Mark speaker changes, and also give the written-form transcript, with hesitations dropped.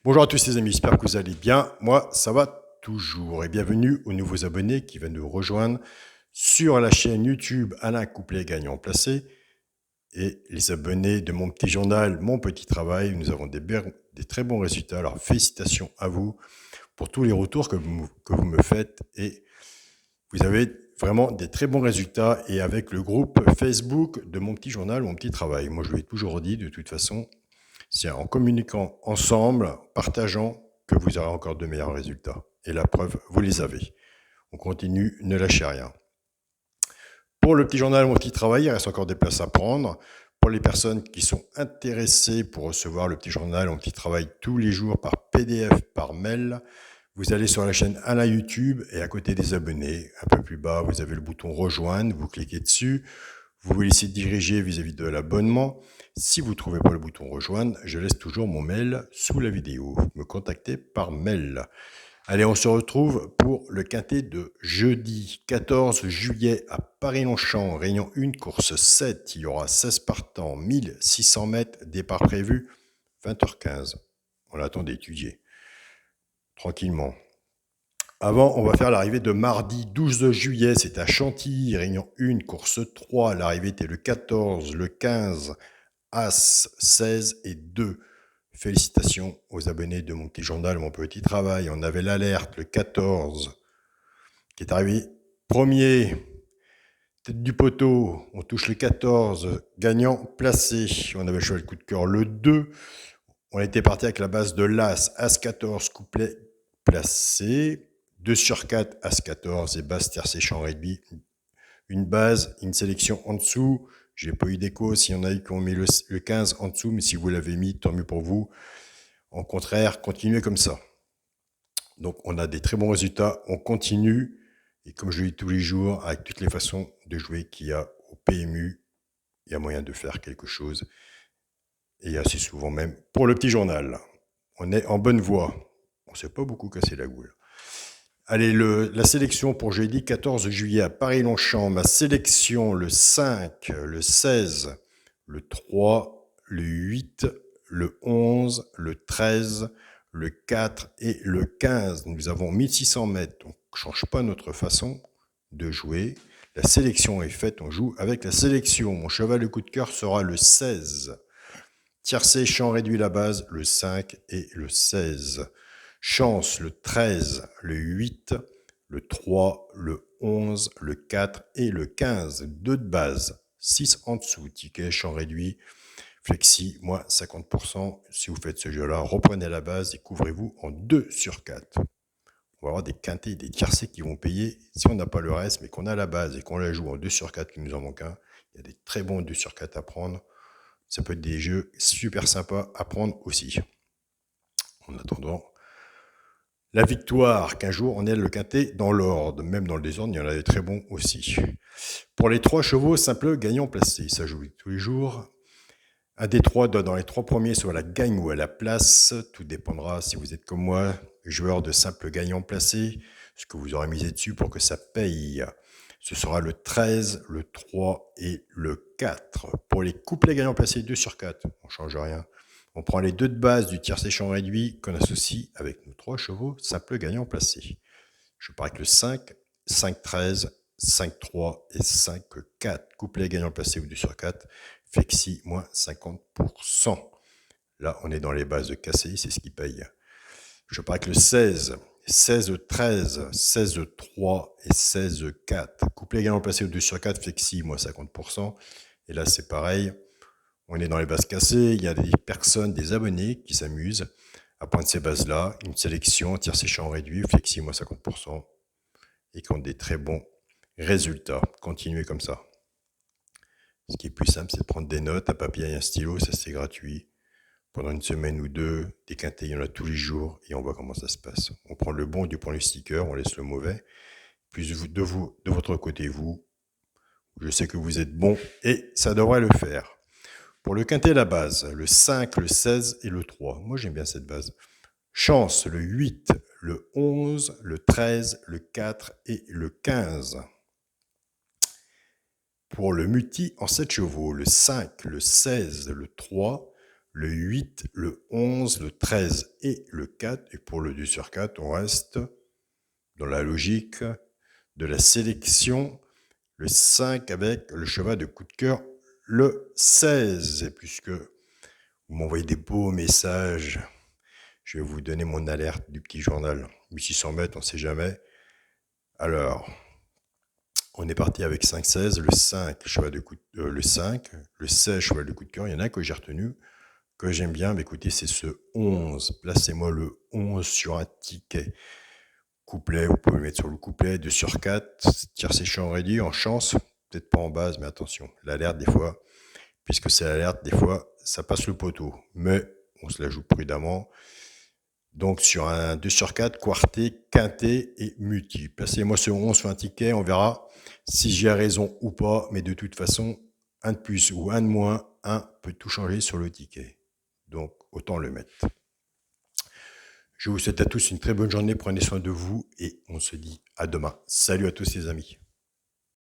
Speaker 1: Bonjour à tous les amis, j'espère que vous allez bien. Moi, ça va toujours. Et bienvenue aux nouveaux abonnés qui viennent nous rejoindre sur la chaîne YouTube Alain Couplet Gagnant Placé et les abonnés de mon petit journal Mon Petit Travail. Nous avons des très bons résultats. Alors félicitations à vous pour tous les retours que vous me faites et vous avez vraiment des très bons résultats et avec le groupe Facebook de mon petit journal Mon Petit Travail. Moi, je l'ai toujours dit de toute façon. C'est en communiquant ensemble, partageant, que vous aurez encore de meilleurs résultats. Et la preuve, vous les avez. On continue, ne lâchez rien. Pour le petit journal, mon petit travail, il reste encore des places à prendre. Pour les personnes qui sont intéressées pour recevoir le petit journal, mon petit travail tous les jours par PDF, par mail, vous allez sur la chaîne Alain YouTube et à côté des abonnés, un peu plus bas, vous avez le bouton rejoindre, vous cliquez dessus. Vous vous laissez diriger vis-à-vis de l'abonnement. Si vous ne trouvez pas le bouton rejoindre, je laisse toujours mon mail sous la vidéo. Vous me contactez par mail. Allez, on se retrouve pour le quintet de jeudi 14 juillet à Paris-Longchamp, Réunion 1, course 7. Il y aura 16 partants, 1600 mètres, départ prévu 20h15. On attend d'étudier tranquillement. Avant, on va faire l'arrivée de mardi 12 juillet, c'est à Chantilly, Réunion 1, course 3. L'arrivée était le 14, le 15, As, 16 et 2. Félicitations aux abonnés de mon petit journal, mon petit travail. On avait l'alerte, le 14, qui est arrivé premier, tête du poteau. On touche le 14, gagnant placé. On avait choisi le coup de cœur, le 2. On était parti avec la base de l'As, As 14, couplet placé. 2 sur 4, As 14 et base tiercé champ réduit. Une base, une sélection en dessous. J'ai pas eu d'écho. S'il y en a eu qui ont mis le 15 en dessous, mais si vous l'avez mis, tant mieux pour vous. Au contraire, continuez comme ça. Donc, on a des très bons résultats. On continue. Et comme je le dis tous les jours, avec toutes les façons de jouer qu'il y a au PMU, il y a moyen de faire quelque chose. Et assez souvent même pour le petit journal. On est en bonne voie. On ne s'est pas beaucoup cassé la goule. Allez, la sélection pour jeudi 14 juillet à Paris-Longchamp. Ma sélection, le 5, le 16, le 3, le 8, le 11, le 13, le 4 et le 15. Nous avons 1600 mètres. On ne change pas notre façon de jouer. La sélection est faite, on joue avec la sélection. Mon cheval de coup de cœur sera le 16. Tiercé, champ réduit la base, le 5 et le 16. Chance, le 13, le 8, le 3, le 11, le 4 et le 15. 2 de base, 6 en dessous. Ticket, champ réduit, flexi, moins 50%. Si vous faites ce jeu-là, reprenez la base et couvrez-vous en 2 sur 4. On va avoir des quintés et des tiercés qui vont payer. Si on n'a pas le reste, mais qu'on a la base et qu'on la joue en 2 sur 4, qu'il nous en manque un, il y a des très bons 2 sur 4 à prendre. Ça peut être des jeux super sympas à prendre aussi. En attendant, la victoire, qu'un jour on ait le quintet dans l'ordre. Même dans le désordre, il y en a des très bons aussi. Pour les 3 chevaux, simple gagnant placé. Ça joue tous les jours. Un des 3 doit dans les 3 premiers soit à la gagne ou à la place. Tout dépendra si vous êtes comme moi, joueur de simple gagnant placé, ce que vous aurez misé dessus pour que ça paye. Ce sera le 13, le 3 et le 4. Pour les couplets gagnants placés, 2 sur 4, on ne change rien. On prend les 2 de base du tiercé champ réduit qu'on associe avec nos 3 chevaux simple gagnant placé. Je pars avec le 5, 5-13, 5-3 et 5-4. Couplet gagnant placé ou 2 sur 4. Flexi, moins 50%. Là, on est dans les bases de cassé, c'est ce qui paye. Je pars avec le 16, 16-13, 16-3 et 16-4. Couplet gagnant placé au 2 sur 4, flexi, moins 50%. Et là, c'est pareil. On est dans les bases cassées. Il y a des personnes, des abonnés qui s'amusent à prendre ces bases-là. Une sélection, tiercé champ réduit, flexi, moins 50%. Et qui ont des très bons résultats. Continuez comme ça. Ce qui est plus simple, c'est de prendre des notes, un papier et un stylo, ça c'est gratuit. Pendant une semaine ou deux, des quintets, il y en a tous les jours et on voit comment ça se passe. On prend le bon, du prend le sticker, on laisse le mauvais. Plus de votre côté, vous, je sais que vous êtes bon et ça devrait le faire. Pour le quintet, la base, le 5, le 16 et le 3. Moi, j'aime bien cette base. Chance, le 8, le 11, le 13, le 4 et le 15. Pour le multi en 7 chevaux, le 5, le 16, le 3, le 8, le 11, le 13 et le 4. Et pour le 2 sur 4, on reste dans la logique de la sélection, le 5 avec le cheval de coup de cœur, le 16. Et puisque vous m'envoyez des beaux messages, je vais vous donner mon alerte du petit journal. 1600 mètres, on ne sait jamais. Alors, on est parti avec 5-16, le 5, le 5, le 16, cheval de coup de cœur. Il y en a un que j'ai retenu, que j'aime bien. Mais écoutez, c'est ce 11. Placez-moi le 11 sur un ticket. Couplet, vous pouvez le mettre sur le couplet, 2 sur 4, tiercé champ réduit, en chance, peut-être pas en base, mais attention, l'alerte des fois, puisque c'est l'alerte, des fois, ça passe le poteau, mais on se la joue prudemment. Donc sur un 2 sur 4, quarté, quinté et multi. Placez-moi ce 11 sur un ticket, on verra si j'ai raison ou pas, mais de toute façon, un de plus ou un de moins, un peut tout changer sur le ticket. Donc autant le mettre. Je vous souhaite à tous une très bonne journée, prenez soin de vous et on se dit à demain. Salut à tous les amis.